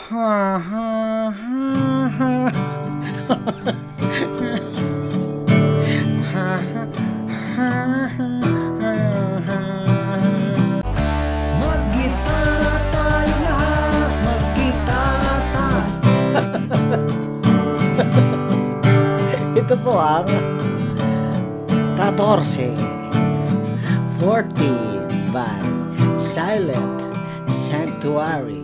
Ha ha ha ha. Ha ha ha ha ha. Maggitara tayo lahat, maggitara tayo. Ito po ang 14, 14 by Silent Sanctuary.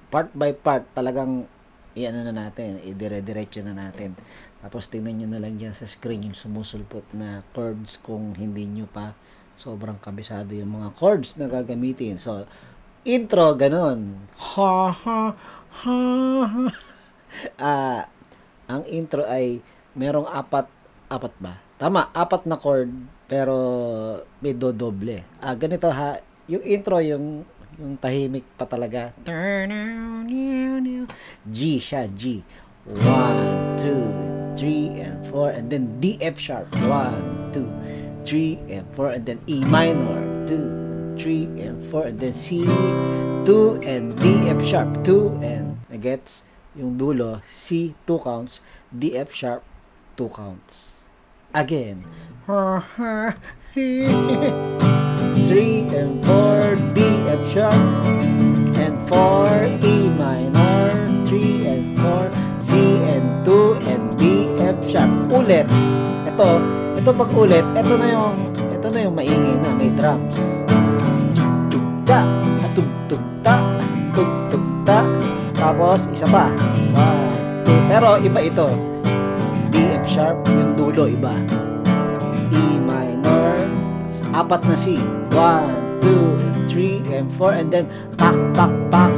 Part by part talagang iano na natin, idire-diretso na natin. Tapos tingnan nyo na lang dyan sa screen yung sumusulpot na chords kung hindi nyo pa sobrang kabisado yung mga chords na gagamitin. So, intro, ganun. Ha ha ha ha. Ang intro ay merong apat ba? Tama, apat na chord pero may dodoble. Ganito ha, yung intro yung tahimik pa talaga. G siya, G. 1, 2, 3, and 4, and then D, F sharp. 1, 2, 3, and 4, and then E minor. 2, 3, and 4, and then C, 2, and D, F sharp. 2, and gets yung dulo, C, 2 counts, D, F sharp, 2 counts. Again. 3 and 4, D, F sharp, and 4, E minor, 3 and 4, C and 2, and D, F sharp. Ulit. Ito pag ulit, ito na yung maingay na, may drums. Tugta, tugtugta, tugtugta. Tapos, isa pa. 1, 2, pero iba ito. D, F sharp, yung dulo, iba. E minor, apat na C. 1, 2, 3, and 4, and then pak, pak, pak.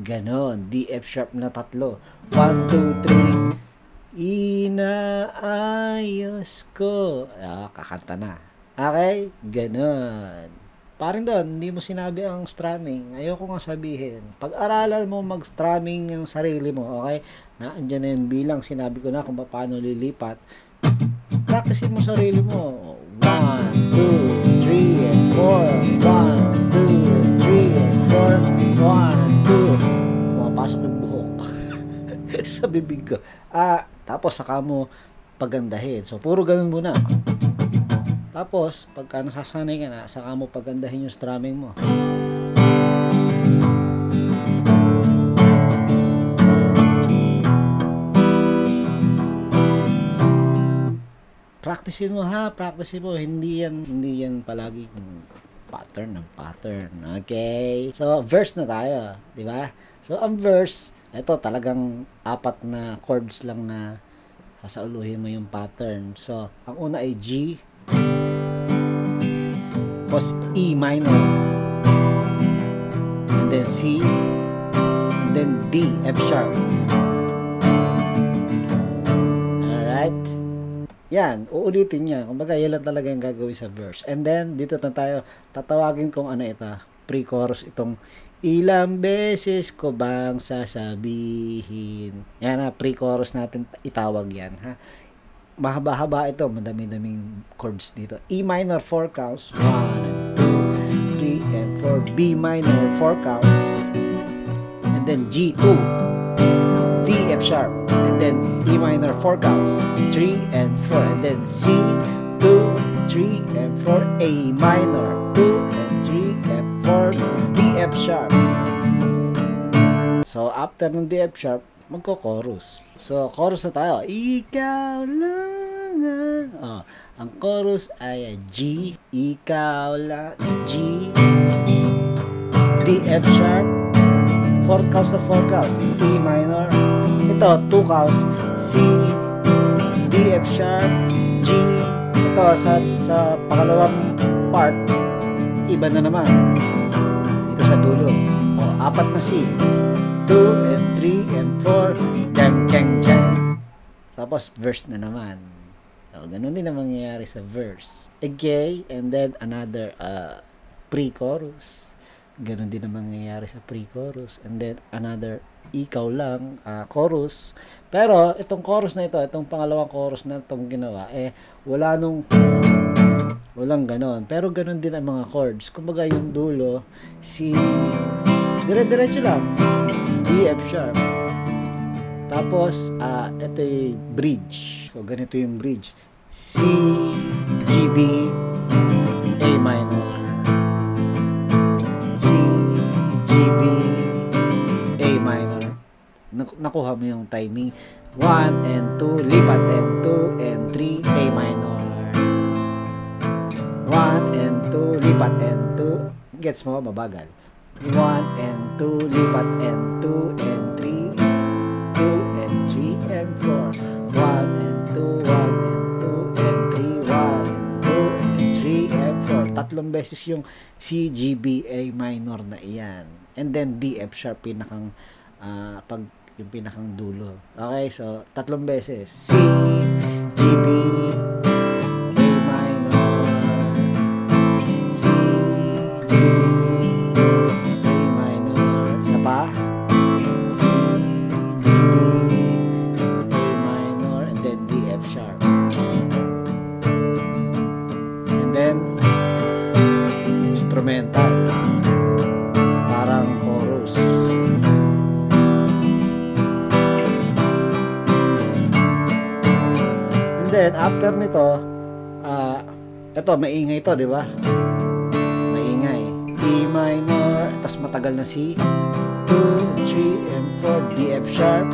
Ganon. D, F sharp na tatlo. 1, 2, 3. Inaayos ko. Kakanta na. Okay? Ganon. Parang doon, hindi mo sinabi ang strumming. Ayoko nga sabihin. Pag-aralan mo mag-strumming yung sarili mo, okay? Naandyan na yung bilang. Sinabi ko na kung paano lilipat. Practicein mo sarili mo. 1, 2, 3, and 4. 1, 2, 3, and 4. 1, 2. Pumapasok yung buhok sa bibig ko. Tapos saka mo pagandahin. So, puro ganun muna. Tapos, pagka nasasanay ka na, saka mo pagandahin yung strumming mo. Practicein mo ha, practicein mo. Hindi yan palagi pattern ng pattern. Okay? So, verse na tayo. Diba? So, ang verse, ito talagang apat na chords lang na sasauluhin mo yung pattern. So, ang una ay G, tapos E minor, and then C, and then D, F sharp. Alright? Yan, uulitin niya. Kumbaga, yan lang talaga yung gagawin sa verse. And then, dito na tayo, tatawagin kong ano ito, pre-chorus itong ilang beses ko bang sasabihin. Yan na, pre-chorus natin itawag yan, ha? Mahaba-haba ito, madami-daming chords dito. E minor, 4 counts. 1, 2, 3, and 4. B minor, 4 counts. And then G, 2. D, F sharp. And then E minor, 4 counts. 3 and 4. And then C, 2, 3, and 4. A minor, 2 and 3 and 4. D, F sharp. So, after ng D, F sharp, magko-chorus. So, chorus na tayo. Ikaw lang. Ang chorus ay G, ikaw lang, G, D, F sharp, 4 counts na 4 counts, E minor, ito, 2 counts, C, D, F sharp, G, ito, sa pangalawang part, iba na naman, dito sa dulo, apat na C, 2 and 3 and 4, jang, jang, jang. Tapos, verse na naman. So, ganun din ang mangyayari sa verse. Okay, and then another pre-chorus. Ganun din ang mangyayari sa pre-chorus. And then another ikaw lang chorus. Pero, itong chorus na ito, itong pangalawang chorus na itong ginawa, walang ganon. Pero ganun din ang mga chords. Kumbaga yung dulo, dire-diretso lang. D, F sharp. Tapos, ito yung bridge. So, ganito yung bridge. C, G, B, A minor. C, G, B, A minor. Nakuha mo yung timing. 1 and 2, lipat and 2 and 3, A minor. 1 and 2, lipat and 2. Gets mo? Mabagal. 1 and 2, lipat and 2 and 3, 2 and 3 and 4. 1 and 2, 1 and 2 and 3, 1 and 2 and 3 and 4. Tatlong beses yung C, G, B, A minor na iyan. And then D, F sharp, pinakang yung pinakang dulo. Okay, so tatlong beses. C, G, B, A minor. C, G, B, A minor. Isa pa. C, G, B, A minor. And then D, F sharp. And then instrumental. Parang chorus. Then, after nito, ito, maingay ito, di ba? Maingay. E minor, tapos matagal na C. 2, 3, and 4, D, F sharp.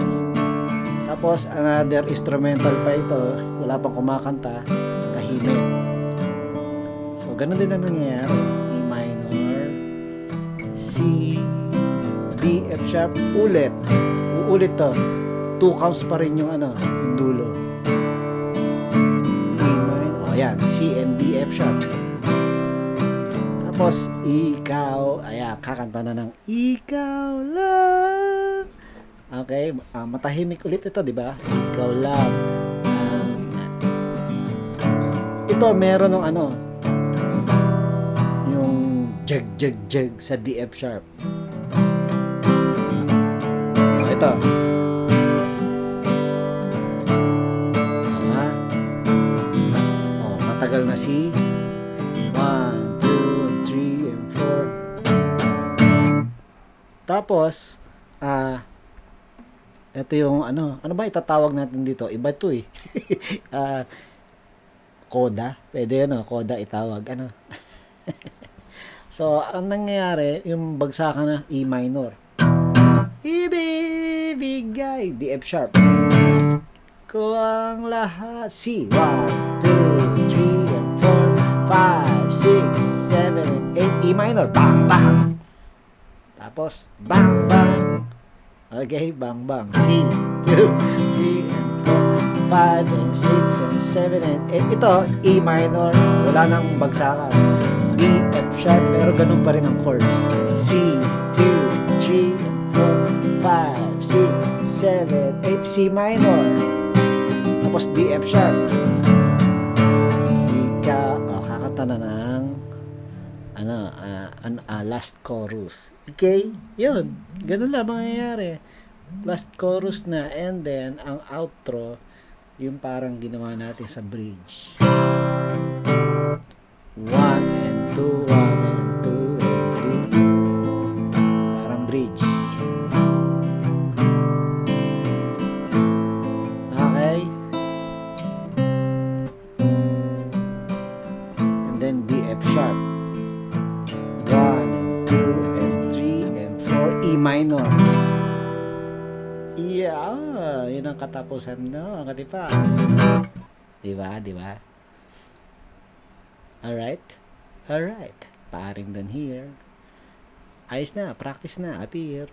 Tapos, another instrumental pa ito. Wala pang kumakanta. Tahimik. So, ganun din na nangyayari. E minor, C, D, F sharp, ulit. Uulit to. 2 counts pa rin yung yung dulo. Ayan, C and D, F sharp. Tapos, ikaw, ayan, kakanta na ng ikaw lang. Okay, matahimik ulit ito, di ba? Ikaw lang. Ito, meron ng yung jag, jag, jag sa D, F sharp. Ito. Tagal na C. 1, 2, 3, and 4. Tapos, ito yung ano ba itatawag natin dito? Iba ito eh. Coda. Pwede coda itawag. So, ang nangyayari, yung bagsakan na E minor. Ibibigay. D, F sharp. Ko ang lahat. C. 1, 2, 3, and 4, 5, 6, 7, and 8. E minor. Bang, bang. Tapos, bang, bang. Okay, bang, bang. C. 2, 3, and 4, 5, and 6, and 7, and 8. Ito, E minor. Wala nang bagsakan. D, F sharp. Pero ganun pa rin ang chords. C. 2, 3, and 4, 5, 6, 7, 8. C minor. Tapos D, F sharp. Kakanta na ng last chorus. Okay? Yun. Ganun lang mangyayari. Last chorus na. And then, ang outro, yung parang ginawa natin sa bridge. 1 and 2, 1 and 2 and 3. Parang bridge. Sharp. 1 and 2 and 3 and 4. E minor. Yeah, yun ang katapusan no, katipa. Diba? Alright? Alright. Paring done here. Ayos na, practice na, appear.